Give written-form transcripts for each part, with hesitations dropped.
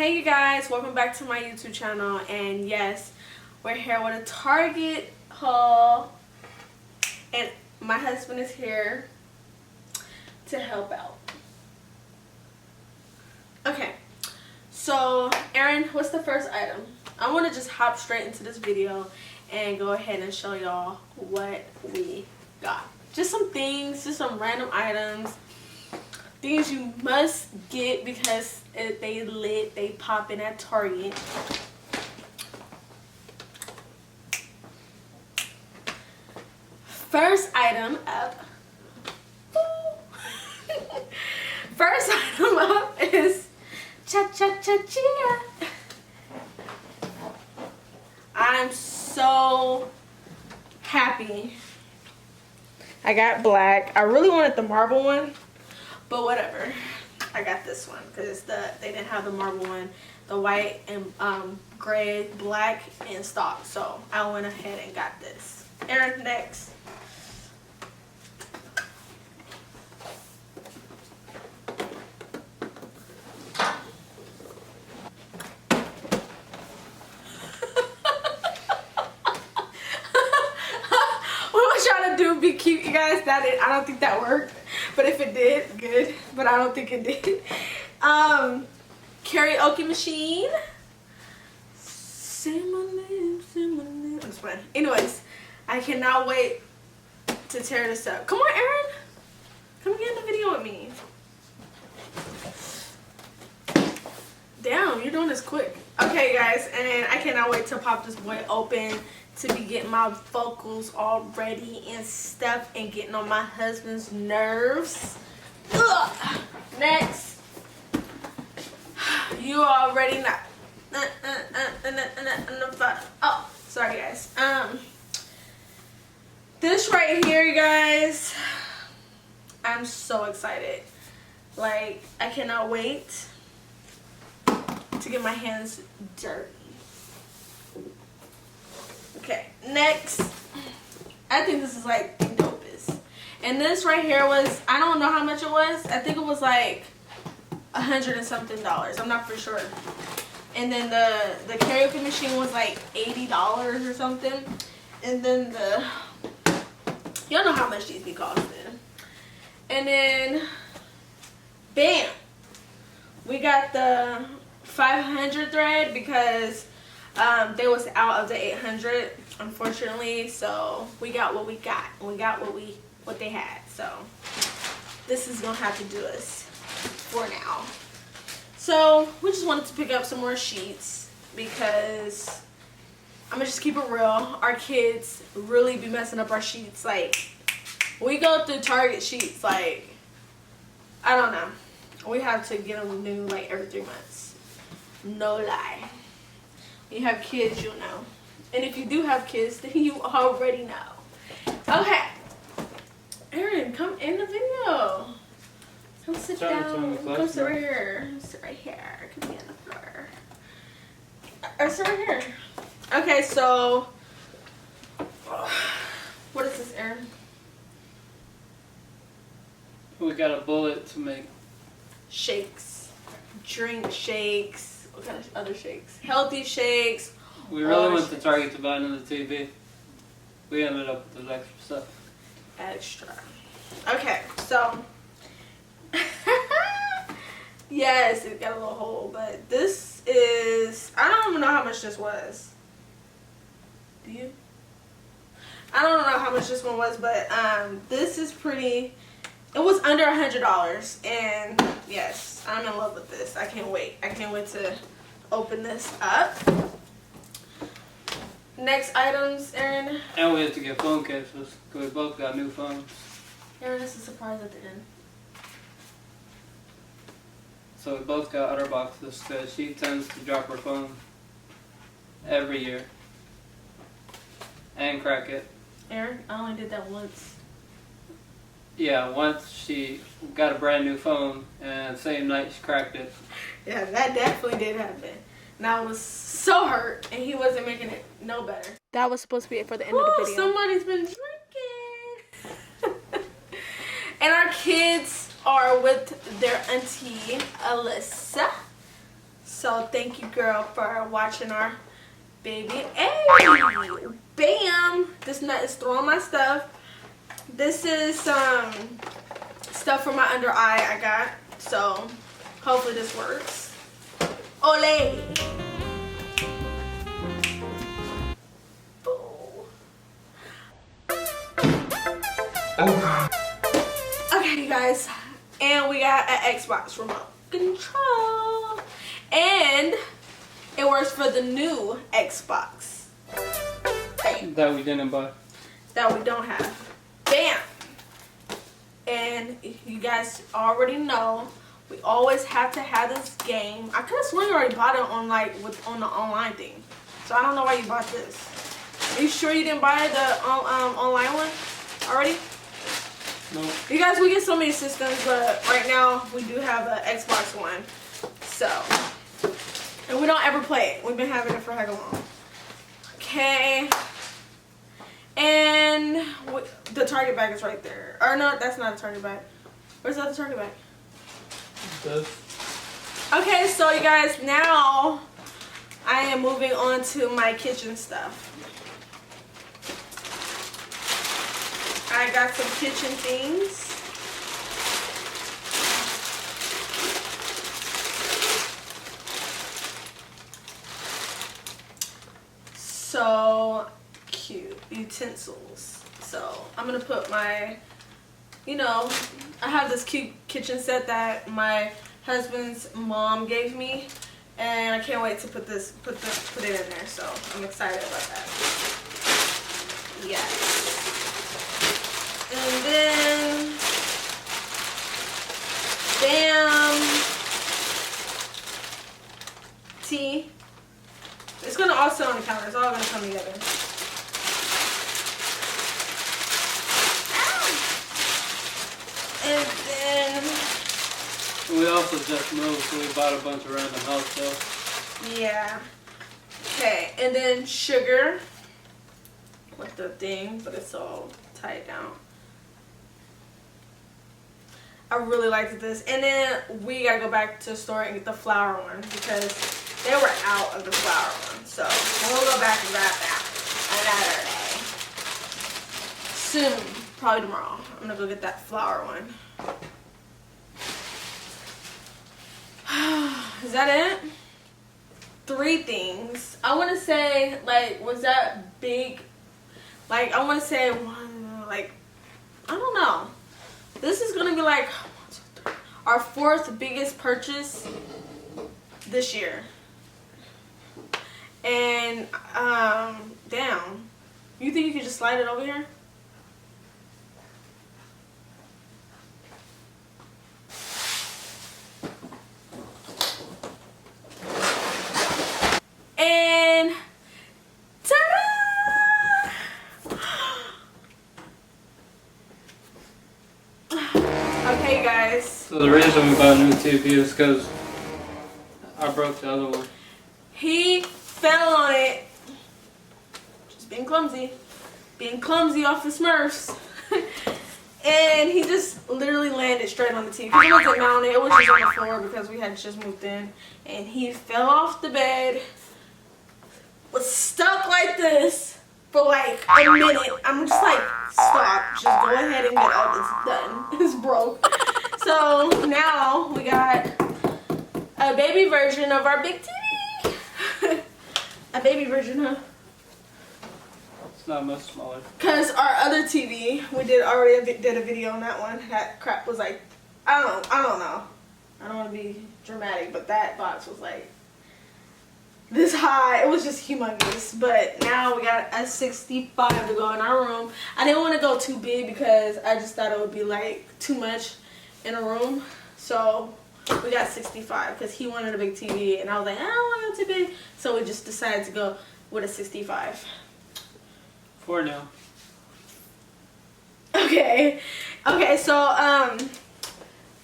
Hey you guys, welcome back to my YouTube channel, and yes, we're here with a Target haul, and my husband is here to help out. Okay, so Aaron, what's the first item? I want to just hop straight into this video and go ahead and show y'all what we got. Just some things, just some random items. Things you must get because they lit, they popping at Target. First item up. First item up is cha-cha-cha-chia. I'm so happy. I got black. I really wanted the marble one, but whatever. I got this one because they didn't have the marble one, the white and gray, black in stock. So I went ahead and got this. Aaron, next. Be cute, you guys. I don't think that worked, but if it did, good, but I don't think it did. Karaoke machine. Say my name, say my name. I'm just playing. Anyways, I cannot wait to tear this up. Come on, Aaron, come get in the video with me. Damn, you're doing this quick. Okay guys, and I cannot wait to pop this boy open, to be getting my vocals all ready and stuff and getting on my husband's nerves. Ugh. Next, you already know. Oh, sorry guys. This right here, you guys, I'm so excited. Like, I cannot wait to get my hands dirty. Okay, next, I think this is like the dopest. And this right here was, I don't know how much it was. I think it was like $100 and something. I'm not for sure. And then the karaoke machine was like $80 or something. And then y'all know how much these be costing. And then, bam, we got the 500 thread because they was out of the 800, unfortunately, so we got what we got. We got what they had. So this is gonna have to do us for now. So we just wanted to pick up some more sheets because I'm gonna just keep it real. Our kids really be messing up our sheets. Like, we go through Target sheets, like, I don't know. We have to get them new like every 3 months. No lie. You have kids, you'll know. And if you do have kids, then you already know. Okay. Aaron, come in the video. Come sit down. Come sit right here. Sit right here. Come be on the floor. Or sit right here. Okay, so what is this, Aaron? We got a bullet to make shakes. Drink shakes. What kind of other shakes? Healthy shakes. We really went to Target to buy another TV. We ended up with the extra stuff. Extra. Okay, so yes, it got a little hole, but this is, I don't even know how much this was. Do you? I don't know how much this one was, but this is pretty. It was under $100, and yes, I'm in love with this. I can't wait. I can't wait to open this up. Next items, Aaron. And we have to get phone cases because we both got new phones. Aaron, this is a surprise at the end. So we both got utter boxes because she tends to drop her phone every year and crack it. Aaron, I only did that once. Yeah, once she got a brand new phone and the same night she cracked it. Yeah, that definitely did happen. And I was so hurt, and he wasn't making it no better. That was supposed to be it for the end of the video. Somebody's been drinking. And our kids are with their auntie, Alyssa. So thank you, girl, for watching our baby. Hey, bam! This nut is throwing my stuff. This is stuff for my under eye I got. So hopefully this works. Ole! Okay, you guys, and we got an Xbox remote control, and it works for the new Xbox. Hey. That we didn't buy. That we don't have. Bam! And you guys already know we always have to have this game. I could have sworn you already bought it on on the online thing, so I don't know why you bought this. Are you sure you didn't buy the online one already? No. You guys, we get so many systems, but right now we do have an Xbox One. So, and we don't ever play it. We've been having it for heck long. Okay. And the Target bag is right there. Or no, that's not a Target bag. Where's the other Target bag? This. Okay, so you guys, now I am moving on to my kitchen stuff. I got some kitchen things. So cute. Utensils. So I'm going to put my, I have this cute kitchen set that my husband's mom gave me. And I can't wait to put it in there. So I'm excited about that. Yes. And then, bam, tea. It's gonna all sit on the counter. It's all gonna come together. And then, We also just moved, so we bought a bunch of random house stuff. yeah. Okay, and then sugar with the thing, but it's all tied down. I really liked this. And then we gotta go back to the store and get the flour one because they were out of the flour one. So we'll go back and grab that another day. Soon. Probably tomorrow. I'm gonna go get that flour one. Is that it? 3 things. I wanna say, was that big? I wanna say one, I don't know. This is gonna be our 4th biggest purchase this year. And damn, you think you could just slide it over here? And ta-da! Okay, guys. So the reason we bought a new TV is because I broke the other one. He fell on it. Just being clumsy. Being clumsy off the Smurfs. And he just literally landed straight on the TV. It wasn't mounted. It was just on the floor because we had just moved in. And he fell off the bed. Was stuck like this for a minute. I'm just stop. Just go ahead and get all this done. It's broke. So now we got a baby version of our big TV. A baby version, huh? It's not much smaller. Cause our other TV, we already did a video on that one. That crap was I don't know. I don't want to be dramatic, but that box was this high. It was just humongous. But now we got a 65 to go in our room. I didn't want to go too big because I just thought it would be too much in a room. So we got 65 because he wanted a big TV and I was like, I don't want it too big. So we just decided to go with a 65. For now. Okay. Okay, so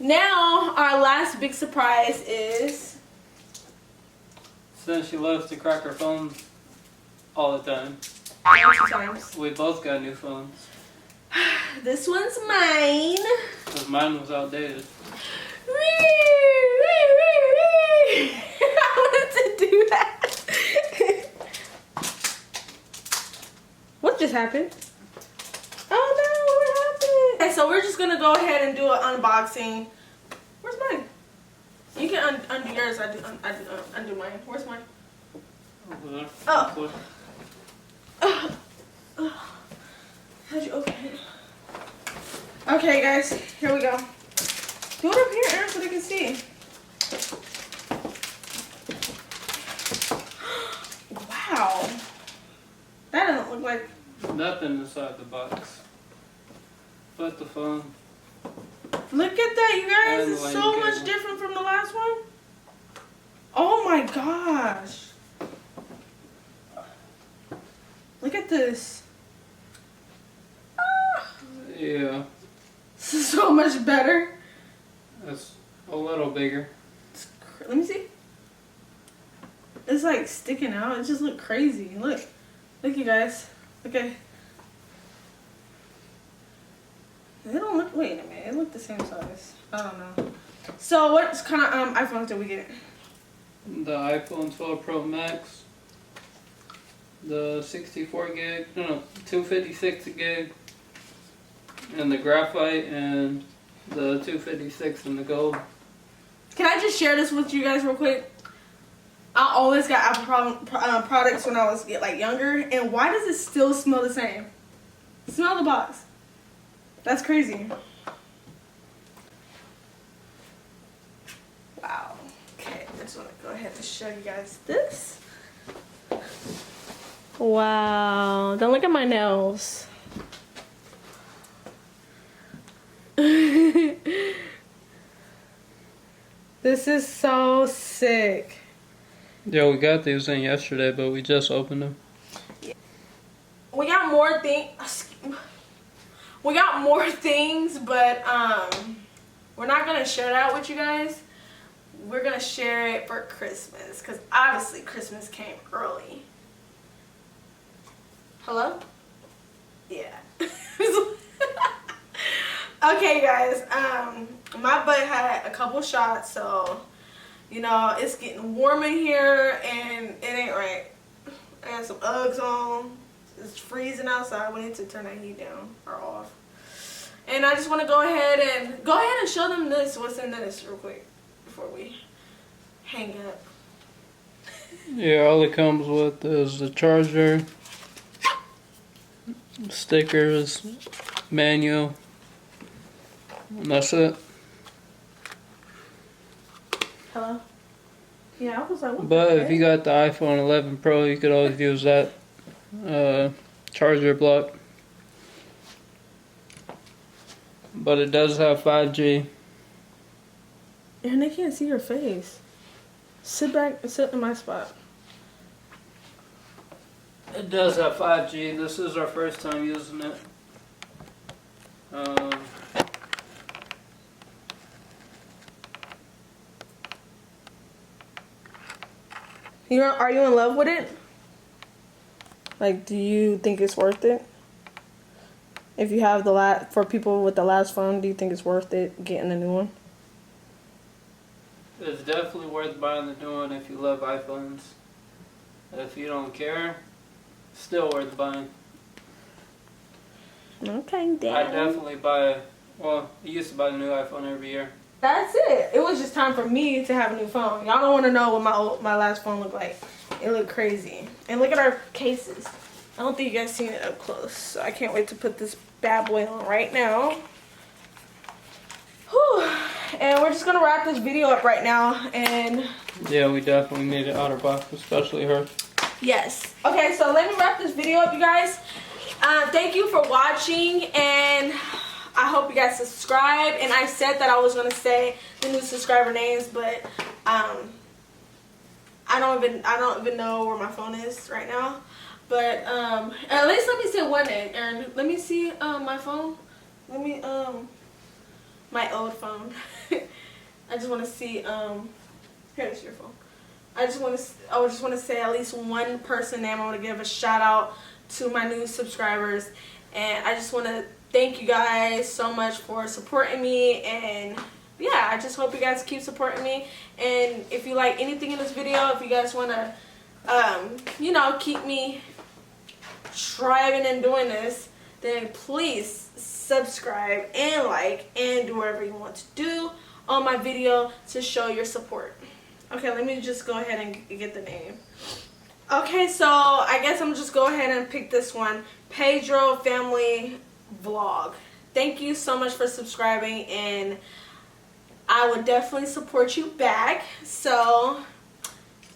now our last big surprise is, since she loves to crack her phone all the time, 2 times. we both got new phones. This one's mine. Because mine was outdated. do that. What just happened? Oh no, what happened? Okay, so we're just gonna go ahead and do an unboxing. Where's mine? You can undo yours. I undo mine. Where's mine? Oh. How'd you open it? Okay, guys, here we go. Do it up here, Aaron, so they can see. Wow. That doesn't look like nothing inside the box. But the phone. Look at that, you guys. And It's the so lightning much cable. different from the last one. Oh my gosh. Look at this. Yeah. This is so much better. It's a little bigger. Let me see. It's like sticking out. It just look crazy. Look. Look, you guys. Okay. They don't look, wait a minute. It look the same size. I don't know. So what kind of iPhones did we get? The iPhone 12 Pro Max. The 256 gig. And the graphite and the 256 in the gold. Can I just share this with you guys real quick? I always got Apple products when I was like younger, and why does it still smell the same? Smell the box. That's crazy. Wow. Okay, I just want to go ahead and show you guys this. Wow. Don't look at my nails. This is so sick. Yeah, we got these in yesterday, but we just opened them. We got more things. We got more things, but we're not gonna share that with you guys. We're gonna share it for Christmas, because obviously Christmas came early. Hello? Yeah. Okay, guys. My butt had a couple shots, so you know it's getting warm in here, and it ain't right. I got some Uggs on. It's freezing outside. We need to turn that heat down or off. And I just want to go ahead and show them this. What's in this real quick before we hang up. Yeah, all it comes with is the charger, stickers, manual, and that's it. Hello? Yeah, I was like, what But the if you heck? got the iPhone 11 Pro, you could always use that charger block. But it does have 5G. And they can't see your face. Sit back and sit in my spot. It does have 5G. This is our first time using it. Are you in love with it? Like, do you think it's worth it? If you have for people with the last phone, do you think it's worth it getting a new one? It's definitely worth buying the new one if you love iPhones. If you don't care, still worth buying. Okay, damn. I definitely I used to buy the new iPhone every year. That's it. It was just time for me to have a new phone. Y'all don't want to know what my last phone looked like. It looked crazy. And look at our cases. I don't think you guys seen it up close. So I can't wait to put this bad boy on right now. Whew. And we're just going to wrap this video up right now. And Yeah, we definitely need it out of box, especially her. yes. Okay, so let me wrap this video up, you guys. Thank you for watching, and I hope you guys subscribe. And I said that I was gonna say the new subscriber names, but I don't even know where my phone is right now. But at least let me say one name, Aaron. Let me see my phone. Let me my old phone. I just want to see here's your phone. I just want to say at least one person name. I want to give a shout out to my new subscribers, and I just want to thank you guys so much for supporting me and yeah, I just hope you guys keep supporting me. And if you like anything in this video, if you guys want to, you know, keep me striving and doing this, then please subscribe and like and do whatever you want to do on my video to show your support. Okay, let me just go ahead and get the name. Okay, so I guess I'm just go ahead and pick this one, Pedro Family Vlog. Thank you so much for subscribing, and I would definitely support you back. So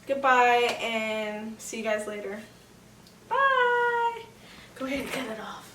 goodbye and see you guys later. Bye. Go ahead and cut it off.